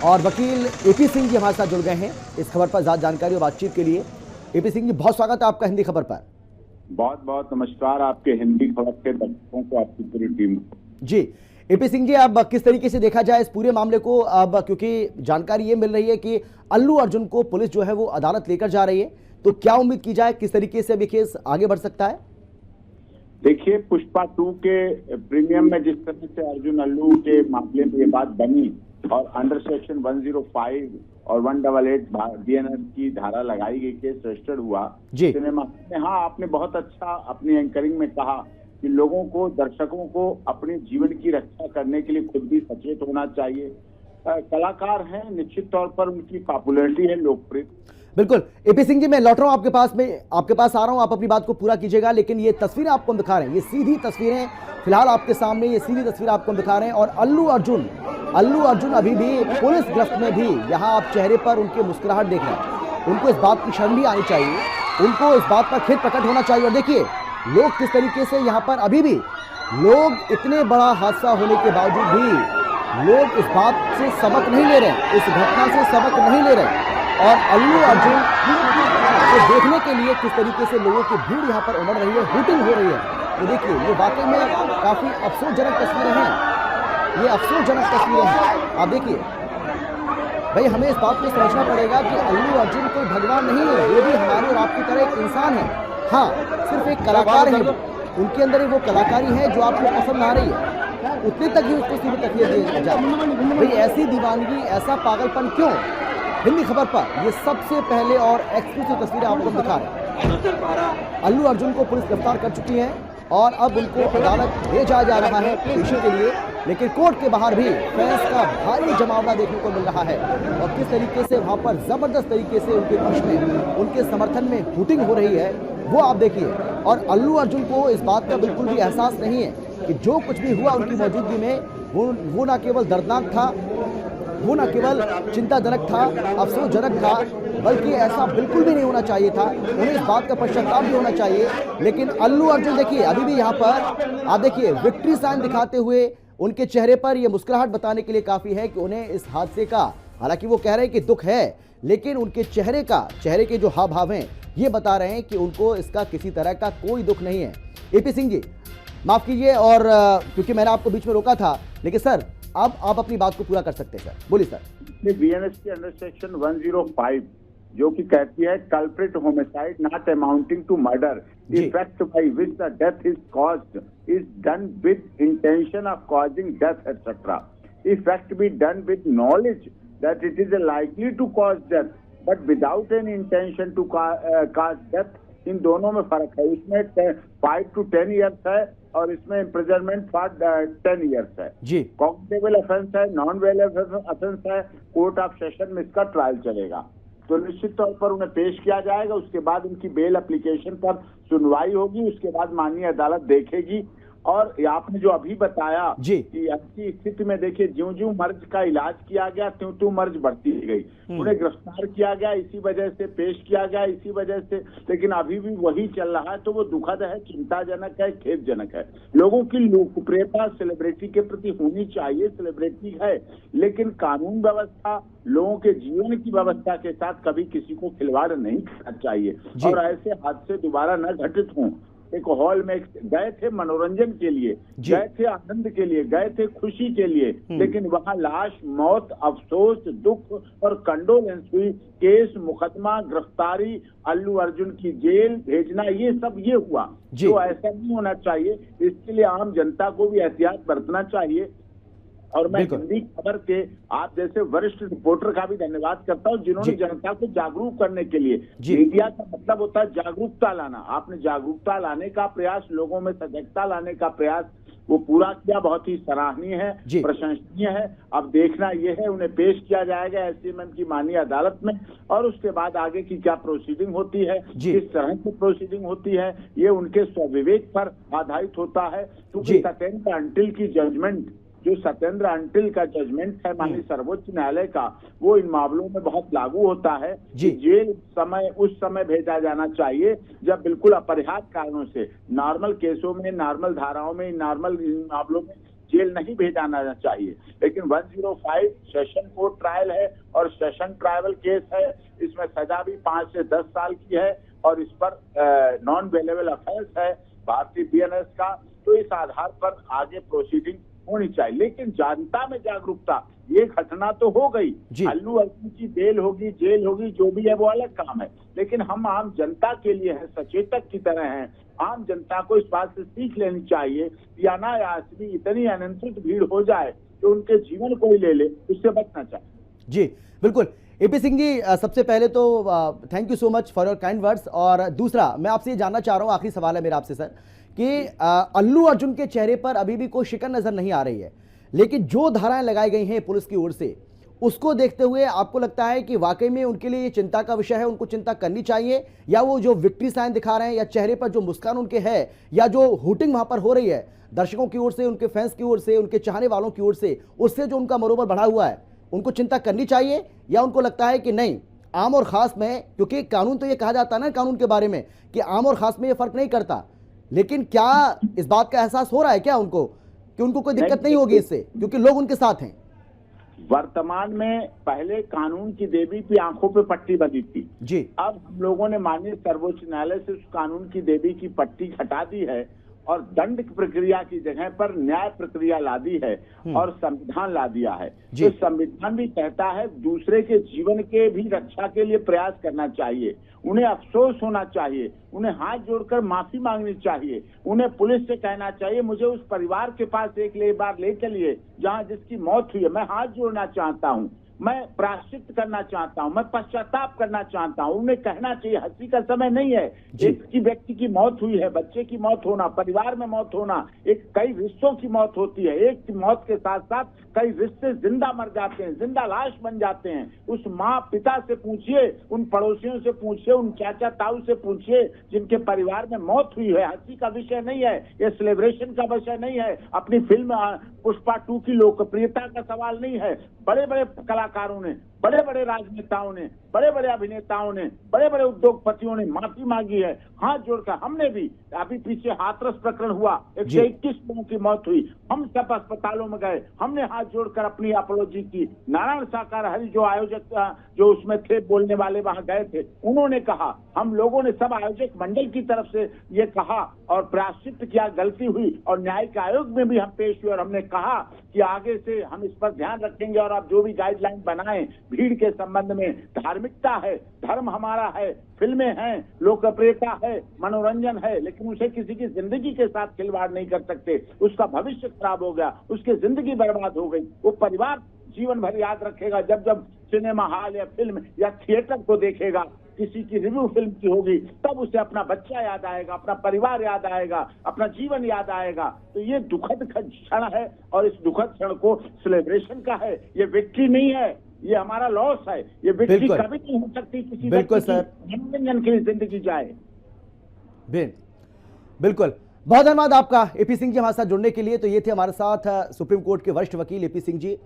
और वकील एपी सिंह जी हमारे साथ जुड़ गए हैं इस खबर पर ज्यादा जानकारी और बातचीत के लिए। एपी सिंह जी, बहुत स्वागत है आपका हिंदी खबर पर। बहुत बहुत नमस्कार आपके हिंदी खबर के दर्शकों को, आपकी पूरी टीम को। जी एपी सिंह जी, अब किस तरीके से देखा जाए इस पूरे मामले को, अब क्योंकि जानकारी ये मिल रही है कि अल्लू अर्जुन को पुलिस जो है वो अदालत लेकर जा रही है, तो क्या उम्मीद की जाए, किस तरीके से अभी केस आगे बढ़ सकता है? देखिए, पुष्पा 2 के प्रीमियम में जिस तरह से अर्जुन अल्लू के मामले में ये बात बनी और अंडर सेक्शन 105 और 188 बीएनएस की धारा लगाई गई, केस रजिस्टर्ड हुआ सिनेमा में। हाँ, आपने बहुत अच्छा अपनी एंकरिंग में कहा कि लोगों को, दर्शकों को अपने जीवन की रक्षा करने के लिए खुद भी सचेत होना चाहिए। कलाकार हैं, निश्चित तौर पर उनकी पॉपुलैरिटी है, लोकप्रिय। बिल्कुल। एपी सिंह जी, मैं लौट रहा हूं आपके पास आ रहा हूं, आप अपनी बात को पूरा कीजिएगा। लेकिन ये तस्वीरें आपको हम दिखा रहे हैं, ये सीधी तस्वीरें फिलहाल आपके सामने, ये सीधी तस्वीर आपको हम दिखा रहे हैं। और अल्लू अर्जुन अभी भी पुलिस गिरफ्त में भी, यहाँ आप चेहरे पर उनके मुस्कुराहट देख रहे हैं। उनको इस बात की शर्म भी आनी चाहिए, उनको इस बात पर खेद प्रकट होना चाहिए। और देखिए लोग किस तरीके से यहाँ पर अभी भी, लोग इतने बड़ा हादसा होने के बावजूद भी लोग इस बात से सबक नहीं ले रहे, इस घटना से सबक नहीं ले रहे। और अल्लू अर्जुन को देखने के लिए किस तरीके से लोगों की भीड़ यहाँ पर उमड़ रही है, हूटिंग हो रही है। तो देखिए ये वाकई में काफी अफसोसजनक तस्वीरें हैं, ये अफसोसजनक तस्वीरें हैं। आप देखिए भाई, हमें इस बात को समझना पड़ेगा कि अल्लू अर्जुन कोई भगवान नहीं है, ये भी हमारे और आपकी तरह एक इंसान है। हाँ, सिर्फ एक कलाकार है, उनके अंदर ही वो कलाकारी है जो आपको पसंद आ रही है, उतने तक ही उसको सीमित तकलीफ दी जाए। भाई ऐसी दीवानगी, ऐसा पागलपन क्यों? हिंदी खबर पर ये सबसे पहले और एक्सक्लूसिव तस्वीरें आपको दिखा रहे हैं। अल्लू अर्जुन को पुलिस गिरफ्तार कर चुकी है और अब उनको अदालत ले जाया जा रहा है पेशी के लिए। लेकिन कोर्ट के बाहर भी फैंस का भारी जमावड़ा देखने को मिल रहा है और किस तरीके से वहां पर जबरदस्त तरीके से उनके पक्ष में, उनके समर्थन में हूटिंग हो रही है, वो आप देखिए। और अल्लू अर्जुन को इस बात का बिल्कुल भी एहसास नहीं है कि जो कुछ भी हुआ उनकी मौजूदगी में, वो ना केवल दर्दनाक था, वो न केवल चिंताजनक था, अफसोसजनक था, बल्कि ऐसा बिल्कुल भी नहीं होना चाहिए था। उन्हें इस बात का पश्चाताप भी होना चाहिए। लेकिन अल्लू अर्जुन देखिए अभी भी यहाँ पर आप देखिए विक्ट्री साइन दिखाते हुए, उनके चेहरे पर ये मुस्कुराहट बताने के लिए काफी है कि उन्हें इस हादसे का, हालांकि वो कह रहे हैं कि दुख है, लेकिन उनके चेहरे के जो हाव भाव हैं ये बता रहे हैं कि उनको इसका किसी तरह का कोई दुख नहीं है। एपी सिंह जी माफ कीजिए, और क्योंकि मैंने आपको बीच में रोका था, लेकिन सर अब आप अपनी बात को पूरा कर सकते हैं सर, बोलिए सर। बीएनएस के अंडर सेक्शन 105 जो कि कहती है culprit homicide not amounting to murder, effect by which the death is caused is done with intention of causing death etcetera, effect be done with knowledge that it is likely to cause death but without any intention to cause death. इन दोनों में फर्क है, इसमें 5 to 10 years है और इसमें imprisonment for 10 years है। जी, कॉग्निटिबल ऑफेंस है, नॉन वेलेबल ऑफेंस है। कोर्ट ऑफ सेशन में इसका ट्रायल चलेगा, तो निश्चित तौर पर उन्हें पेश किया जाएगा। उसके बाद उनकी बेल एप्लीकेशन पर सुनवाई होगी, उसके बाद माननीय अदालत देखेगी। और आपने जो अभी बताया कि ऐसी स्थिति में देखिए ज्यों-ज्यों मर्ज का इलाज किया गया त्यों-त्यों मर्ज बढ़ती गई। उन्हें गिरफ्तार किया गया इसी वजह से, पेश किया गया इसी वजह से, लेकिन अभी भी वही चल रहा है। तो वो दुखद है, चिंताजनक है, खेदजनक है। लोगों की लोकप्रियता सेलिब्रिटी के प्रति होनी चाहिए, सेलिब्रिटी है, लेकिन कानून व्यवस्था, लोगों के जीवन की व्यवस्था के साथ कभी किसी को खिलवाड़ नहीं करना चाहिए। और ऐसे हादसे दोबारा न घटित हों। एक हॉल में गए थे मनोरंजन के लिए, गए थे आनंद के लिए, गए थे खुशी के लिए, लेकिन वहां लाश, मौत, अफसोस, दुख और कंडोलेंस हुई। केस, मुकदमा, गिरफ्तारी, अल्लू अर्जुन की जेल भेजना, ये सब ये हुआ। तो ऐसा नहीं होना चाहिए। इसके लिए आम जनता को भी एहतियात बरतना चाहिए। और मैं हिंदी खबर के आप जैसे वरिष्ठ रिपोर्टर का भी धन्यवाद करता हूं, जिन्होंने जनता को जागरूक करने के लिए, मीडिया का मतलब होता है जागरूकता लाना। आपने जागरूकता लाने का प्रयास, लोगों में सजगता लाने का प्रयास वो पूरा किया, बहुत ही सराहनीय है, प्रशंसनीय है। अब देखना यह है, उन्हें पेश किया जाएगा एससीएमएम की माननीय अदालत में, और उसके बाद आगे की क्या प्रोसीडिंग होती है, किस तरह की प्रोसीडिंग होती है, ये उनके स्वविवेक पर आधारित होता है। क्योंकि सत्येंद्र अंटिल की जजमेंट, जो सत्येंद्र अंटिल का जजमेंट है माननीय सर्वोच्च न्यायालय का, वो इन मामलों में बहुत लागू होता है। जेल उस समय भेजा जाना चाहिए जब बिल्कुल अपरिहार्य कारणों से, नॉर्मल केसों में, नॉर्मल धाराओं में, नॉर्मल मामलों में जेल नहीं भेजाना चाहिए। लेकिन 105 सेशन कोर्ट ट्रायल है और सेशन ट्रायल केस है, इसमें सजा भी 5 से 10 साल की है और इस पर नॉन बेलेबल ऑफेंस है भारतीय बीएनएस का। तो इस आधार पर आगे प्रोसीडिंग होनी चाहिए। लेकिन जनता में जागरूकता, ये घटना तो हो गई, अल्लू अर्जुन की जेल होगी जो भी है वो अलग काम है, लेकिन हम आम जनता के लिए हैं, सचेतक की तरह हैं। आम जनता को इस बात से सीख लेनी चाहिए कि अनायास भी इतनी अनियंत्रित भीड़ हो जाए कि उनके जीवन को ही ले ले, उससे बचना चाहिए। जी बिल्कुल। एपी सिंह जी, सबसे पहले तो thank you so much for your kind words. और दूसरा मैं आपसे ये जानना चाह रहा हूँ, आखिरी सवाल है मेरा आपसे सर, कि अल्लू अर्जुन के चेहरे पर अभी भी कोई शिकन नजर नहीं आ रही है, लेकिन जो धाराएं लगाई गई हैं पुलिस की ओर से, उसको देखते हुए आपको लगता है कि वाकई में उनके लिए ये चिंता का विषय है, उनको चिंता करनी चाहिए, या वो जो विक्ट्री साइन दिखा रहे हैं या चेहरे पर जो मुस्कान उनके है या जो हुटिंग वहां पर हो रही है दर्शकों की ओर से, उनके फैंस की ओर से, उनके चाहने वालों की ओर से, उससे जो उनका मनोबल बढ़ा हुआ है, उनको चिंता करनी चाहिए, या उनको लगता है कि नहीं आम और खास में, क्योंकि कानून तो ये कहा जाता है ना कानून के बारे में कि आम और खास में ये फर्क नहीं करता, लेकिन क्या इस बात का एहसास हो रहा है क्या उनको कि उनको कोई दिक्कत नहीं होगी इससे, क्योंकि लोग उनके साथ हैं? वर्तमान में पहले कानून की देवी की आंखों पे पट्टी बंधी थी जी, अब हम लोगों ने माननीय सर्वोच्च न्यायालय से उस कानून की देवी की पट्टी हटा दी है और दंड प्रक्रिया की जगह पर न्याय प्रक्रिया ला दी है और संविधान ला दिया है। तो संविधान भी कहता है दूसरे के जीवन के भी रक्षा के लिए प्रयास करना चाहिए, उन्हें अफसोस होना चाहिए, उन्हें हाथ जोड़कर माफी मांगनी चाहिए, उन्हें पुलिस से कहना चाहिए मुझे उस परिवार के पास एक बार ले चलिए जहां जिसकी मौत हुई है, मैं हाथ जोड़ना चाहता हूं, मैं प्रायश्चित करना चाहता हूं, मैं पश्चाताप करना चाहता हूं। उन्हें कहना चाहिए हंसी का समय नहीं है, एक की व्यक्ति की मौत हुई है, बच्चे की मौत होना, परिवार में मौत होना, एक कई रिश्तों की मौत होती है, एक की मौत के साथ साथ कई रिश्ते जिंदा मर जाते हैं, जिंदा लाश बन जाते हैं। उस माँ पिता से पूछिए, उन पड़ोसियों से पूछिए, उन चाचा ताऊ से पूछिए जिनके परिवार में मौत हुई है। हंसी का विषय नहीं है, ये सेलिब्रेशन का विषय नहीं है, अपनी फिल्म पुष्पा 2 की लोकप्रियता का सवाल नहीं है। बड़े बड़े कलाकारों ने, बड़े बड़े राजनेताओं ने, बड़े बड़े अभिनेताओं ने, बड़े बड़े उद्योगपतियों ने माफी मांगी है हाथ जोड़कर। हमने भी अभी पीछे हाथरस प्रकरण हुआ, 121 लोगों की मौत हुई, हम सब अस्पतालों में गए, हमने हाथ जोड़कर अपनी अपोलॉजी की। नारायण साकार हरि जो आयोजक जो उसमें थे बोलने वाले वहां गए थे, उन्होंने कहा, हम लोगों ने सब आयोजक मंडल की तरफ से ये कहा और प्रायश्चित किया, गलती हुई और न्यायिक आयोग में भी हम पेश हुए और हमने कहा कि आगे से हम इस पर ध्यान रखेंगे और आप जो भी गाइडलाइन बनाएं भीड़ के संबंध में, धार्मिकता है, धर्म हमारा है, फिल्में हैं, लोकप्रियता है, मनोरंजन है, लेकिन उसे किसी की जिंदगी के साथ खिलवाड़ नहीं कर सकते। उसका भविष्य खराब हो गया, उसकी जिंदगी बर्बाद हो गई, वो परिवार जीवन भर याद रखेगा। जब जब सिनेमा हॉल या फिल्म या थिएटर को देखेगा, किसी की रिव्यू फिल्म की होगी, तब उसे अपना बच्चा याद आएगा, अपना परिवार याद आएगा, अपना जीवन याद आएगा। तो ये दुखद क्षण है और इस दुखद क्षण को सेलिब्रेशन का है, ये विक्ट्री नहीं है, ये हमारा लॉस है। ये विक्ट्री कभी नहीं हो सकती किसी बिल्कुल सर, मनोरंजन के लिए जिंदगी जाए। बिल्कुल, बहुत धन्यवाद आपका एपी सिंह जी हमारे साथ जुड़ने के लिए। तो ये थे हमारे साथ सुप्रीम कोर्ट के वरिष्ठ वकील एपी सिंह जी।